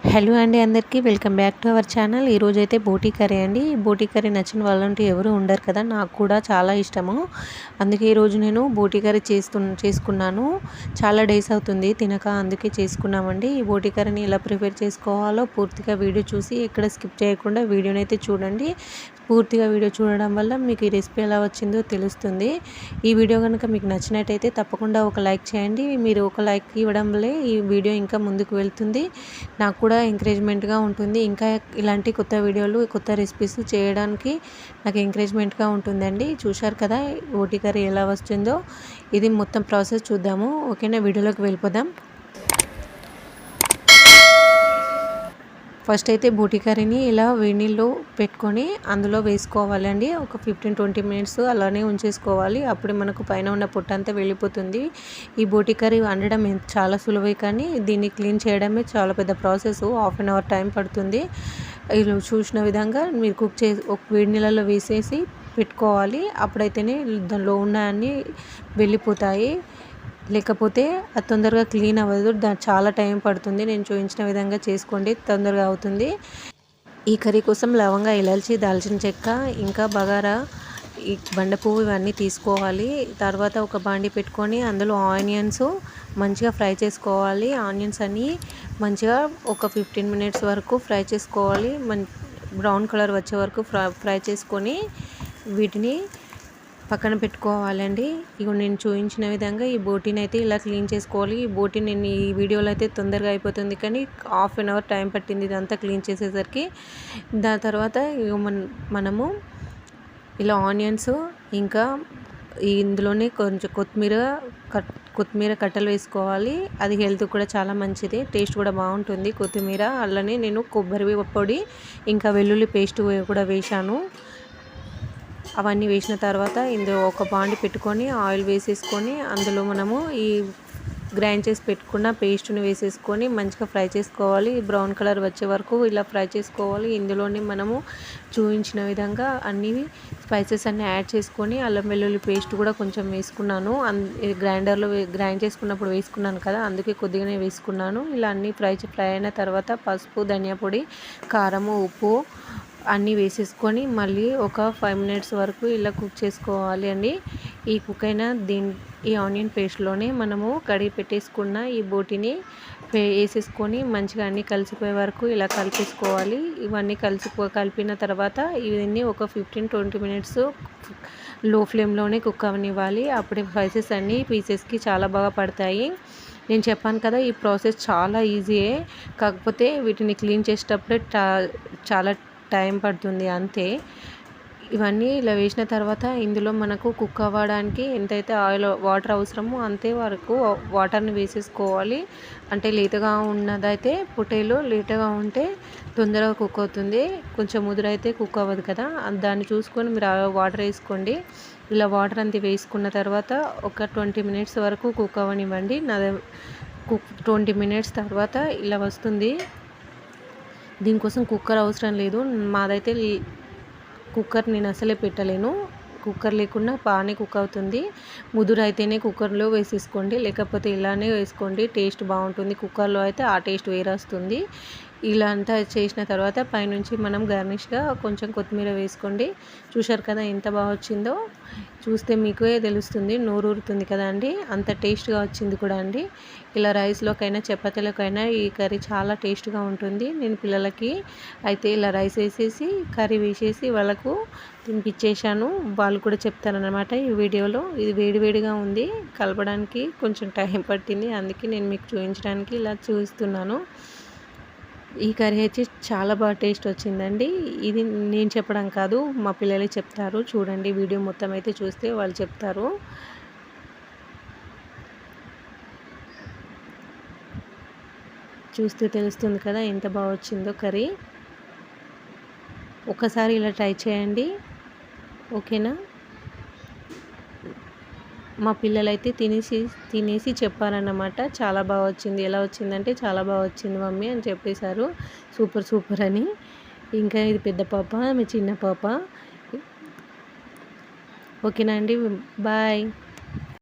Hello అండి, అందరికీ welcome back to our channel. ఈరోజైతే బోటీ కర్రీ అండి. బోటీ కర్రీ నచ్చిన వాళ్ళంటూ ఎవరు ఉండరు కదా, నాకు కూడా చాలా ఇష్టము. అందుకే ఈరోజు నేను బోటీ కర్రీ చేసుకున్నాను. చాలా డేస్ అవుతుంది తినక, అందుకే చేసుకున్నామండి. ఈ బోటీ కర్రీని ఎలా ప్రిపేర్ చేసుకోవాలో పూర్తిగా వీడియో చూసి ఎక్కడ స్కిప్ చేయకుండా వీడియోని అయితే చూడండి. పూర్తిగా వీడియో చూడడం వల్ల మీకు ఈ రెసిపీ ఎలా వచ్చిందో తెలుస్తుంది. ఈ వీడియో కనుక మీకు నచ్చినట్టయితే తప్పకుండా ఒక లైక్ చేయండి. మీరు ఒక లైక్ ఇవ్వడం వల్లే ఈ వీడియో ఇంకా ముందుకు వెళ్తుంది, నాకు కూడా ఎంకరేజ్మెంట్గా ఉంటుంది. ఇంకా ఇలాంటి కొత్త వీడియోలు, కొత్త రెసిపీస్ చేయడానికి నాకు ఎంకరేజ్మెంట్గా ఉంటుందండి. చూశారు కదా బోటీ కర్రీ ఎలా వస్తుందో. ఇది మొత్తం ప్రాసెస్ చూద్దాము. ఓకేనా, వీడియోలోకి వెళ్ళిపోదాం. ఫస్ట్ అయితే బోటీ కర్రీని ఇలా వేడి నీళ్ళు పెట్టుకొని అందులో వేసుకోవాలండి. ఒక 15-20 మినిట్స్ అలానే ఉంచేసుకోవాలి. అప్పుడు మనకు పైన ఉన్న పొట్టు అంతా వెళ్ళిపోతుంది. ఈ బోటీ కర్రీ వండడం చాలా సులువే, కానీ దీన్ని క్లీన్ చేయడమే చాలా పెద్ద process. Half an hour time పడుతుంది. ఇలా చూసిన విధంగా మీరు ఒక వేడి నీళ్ళలో వేసేసి పెట్టుకోవాలి. అప్పుడైతేనే దానిలో ఉన్న అన్నీ వెళ్ళిపోతాయి. లేకపోతే అది తొందరగా క్లీన్ అవ్వదు, చాలా టైం పడుతుంది. నేను చూపించిన విధంగా చేసుకోండి, తొందరగా అవుతుంది. ఈ కర్రీ కోసం లవంగా, ఇలాచి, దాల్చిన చెక్క, ఇంకా బగారా, ఈ బండ పువ్వు ఇవన్నీ తీసుకోవాలి. తర్వాత ఒక బాండి పెట్టుకొని అందులో ఆనియన్స్ మంచిగా ఫ్రై చేసుకోవాలి. ఆనియన్స్ అన్నీ మంచిగా ఒక 15 మినిట్స్ వరకు ఫ్రై చేసుకోవాలి. బ్రౌన్ కలర్ వచ్చే వరకు ఫ్రై చేసుకొని వీటిని పక్కన పెట్టుకోవాలండి. ఇక నేను చూపించిన విధంగా ఈ బోటీని అయితే ఇలా క్లీన్ చేసుకోవాలి. ఈ బోటీ నేను ఈ వీడియోలో అయితే తొందరగా అయిపోతుంది, కానీ హాఫ్ అన్ అవర్ టైం పట్టింది ఇదంతా క్లీన్ చేసేసరికి. దాని తర్వాత మనము ఇలా ఆనియన్స్, ఇంకా ఇందులోనే కొంచెం కొత్తిమీర కట్టలు వేసుకోవాలి. అది హెల్త్ కూడా చాలా మంచిది, టేస్ట్ కూడా బాగుంటుంది కొత్తిమీర. అలానే నేను కొబ్బరి పొడి, ఇంకా వెల్లుల్లి పేస్ట్ కూడా వేశాను. అవన్నీ వేసిన తర్వాత ఇందులో ఒక బాండి పెట్టుకొని ఆయిల్ వేసేసుకొని అందులో మనము ఈ గ్రైండ్ చేసి పెట్టుకున్న పేస్ట్ని వేసేసుకొని మంచిగా ఫ్రై చేసుకోవాలి. బ్రౌన్ కలర్ వచ్చే వరకు ఇలా ఫ్రై చేసుకోవాలి. ఇందులోనే మనము చూపించిన విధంగా అన్ని స్పైసెస్ అన్నీ యాడ్ చేసుకొని అల్లం వెల్లుల్లి పేస్ట్ కూడా కొంచెం వేసుకున్నాను. గ్రైండర్లో గ్రైండ్ చేసుకున్నప్పుడు వేసుకున్నాను కదా, అందుకే కొద్దిగానే వేసుకున్నాను. ఇలా అన్నీ ఫ్రై అయిన తర్వాత పసుపు, ధనియా పొడి, కారము, ఉప్పు అన్నీ వేసేసుకొని మళ్ళీ ఒక 5 మినిట్స్ వరకు ఇలా కుక్ చేసుకోవాలి అండి. ఈ కుక్ అయిన ఈ ఆనియన్ పేస్ట్లోనే మనము కడిగి పెట్టేసుకున్న ఈ బోటీని వేసేసుకొని మంచిగా అన్నీ కలిసిపోయే వరకు ఇలా కలిపేసుకోవాలి. ఇవన్నీ కలిపిన తర్వాత ఇవన్నీ ఒక 15-20 మినిట్స్ లో ఫ్లేమ్లోనే కుక్ అవనివ్వాలి. అప్పుడే స్పైసెస్ అన్నీ పీసెస్కి చాలా బాగా పడతాయి. నేను చెప్పాను కదా, ఈ ప్రాసెస్ చాలా ఈజీయే, కాకపోతే వీటిని క్లీన్ చేసేటప్పుడే చాలా టైం పడుతుంది అంతే. ఇవన్నీ ఇలా వేసిన తర్వాత ఇందులో మనకు కుక్ అవ్వడానికి ఎంతైతే వాటర్ అవసరమో అంతే వరకు వాటర్ని వేసేసుకోవాలి. అంటే లేతగా ఉన్నదైతే పొటాటో లేతగా ఉంటే తొందరగా కుక్ అవుతుంది, కొంచెం ముదురైతే కుక్ అవ్వదు కదా, దాన్ని చూసుకొని మీరు వాటర్ వేసుకోండి. ఇలా వాటర్ అంతా వేసుకున్న తర్వాత ఒక 20 మినిట్స్ వరకు కుక్ అవ్వనివ్వండి. 20 మినిట్స్ తర్వాత ఇలా వస్తుంది. దీనికోసం కుక్కర్ అవసరం లేదు. మాదైతే కుక్కర్ నేను అసలే పెట్టలేను, కుక్కర్ లేకుండా బాగానే కుక్ అవుతుంది. ముదురు అయితేనే కుక్కర్లో వేసేసుకోండి, లేకపోతే ఇలానే వేసుకోండి, టేస్ట్ బాగుంటుంది. కుక్కర్లో అయితే ఆ టేస్ట్ వేరే వస్తుంది. ఇలా అంతా చేసిన తర్వాత పైనుంచి మనం గార్నిష్గా కొంచెం కొత్తిమీర వేసుకోండి. చూశారు కదా ఎంత బాగా వచ్చిందో, చూస్తే మీకే తెలుస్తుంది, నోరూరుతుంది కదా అండి, అంత టేస్ట్గా వచ్చింది కూడా అండి. ఇలా రైస్లోకైనా చపాతీలోకైనా ఈ కర్రీ చాలా టేస్ట్గా ఉంటుంది. నేను పిల్లలకి అయితే ఇలా రైస్ వేసేసి కర్రీ వేసేసి వాళ్ళకు తినిపించేశాను. వాళ్ళు కూడా చెప్తారనమాట ఈ వీడియోలో. ఇది వేడివేడిగా ఉంది, కలపడానికి కొంచెం టైం పట్టింది, అందుకే నేను మీకు చూపించడానికి ఇలా చూస్తున్నాను. ఈ కర్రీ అయితే చాలా బాగా టేస్ట్ వచ్చిందండి. ఇది నేను చెప్పడం కాదు, మా పిల్లలే చెప్తారు. చూడండి వీడియో మొత్తం అయితే చూస్తే వాళ్ళు చెప్తారు. చూస్తే తెలుస్తుంది కదా ఎంత బాగా వచ్చిందో కర్రీ. ఒకసారి ఇలా ట్రై చేయండి, ఓకేనా. మా పిల్లలైతే తినేసి చెప్పారన్నమాట, చాలా బాగా వచ్చింది. ఎలా వచ్చిందంటే చాలా బాగా వచ్చింది మమ్మీ అని చెప్పేశారు, సూపర్ అని. ఇంకా ఇది పెద్ద పాప, మీ చిన్న పాప. ఓకేనా అండి, బాయ్.